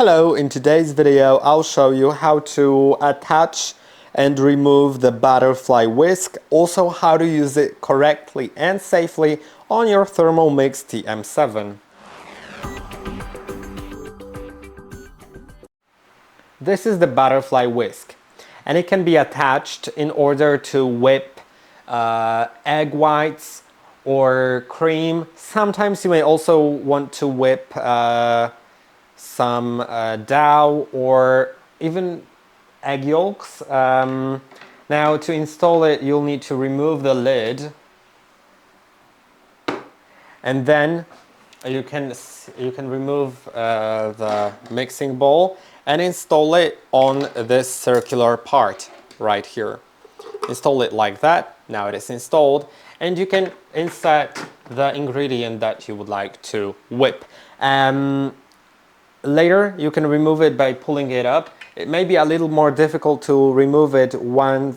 Hello, in today's video I'll show you how to attach and remove the butterfly whisk, also how to use it correctly and safely on your ThermoMix TM7. This is the butterfly whisk and it can be attached in order to whip egg whites or cream. Sometimes you may also want to whip some dough or even egg yolks. Now to install it you'll need to remove the lid, and then you can remove the mixing bowl and install it on this circular part right here. Install it like that. Now it is installed and you can insert the ingredient that you would like to whip. Later you can remove it by pulling it up. It may be a little more difficult to remove it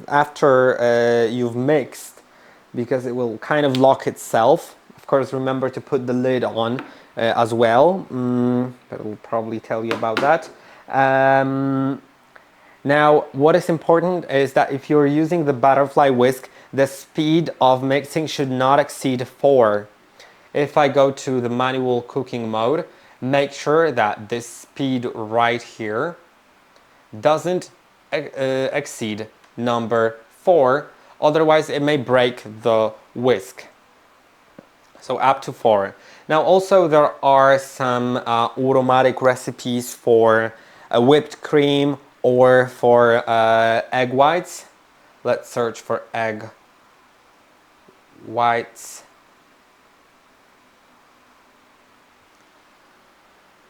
after you've mixed, because it will kind of lock itself. Of course, remember to put the lid on as well, but we'll probably tell you about that. Now, what is important is that if you're using the butterfly whisk, the speed of mixing should not exceed 4. If I go to the manual cooking mode, make sure that this speed right here doesn't exceed number 4, otherwise it may break the whisk. So up to 4. Now also there are some automatic recipes for whipped cream or for egg whites. Let's search for egg whites.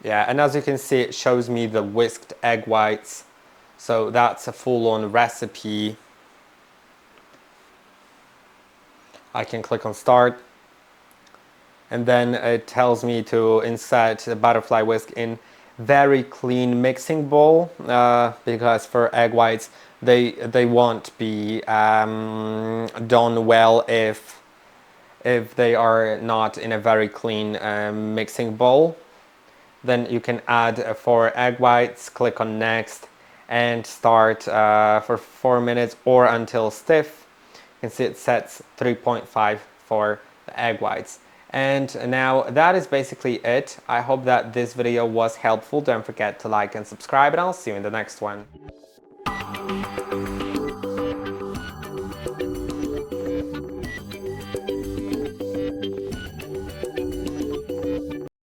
Yeah, and as you can see, it shows me the whisked egg whites. So that's a full-on recipe. I can click on start. And then it tells me to insert the butterfly whisk in very clean mixing bowl, because for egg whites, they won't be done well if they are not in a very clean mixing bowl. Then you can add for egg whites, click on next and start for 4 minutes or until stiff. You can see it sets 3.5 for the egg whites. And now that is basically it. I hope that this video was helpful. Don't forget to like and subscribe, and I'll see you in the next one.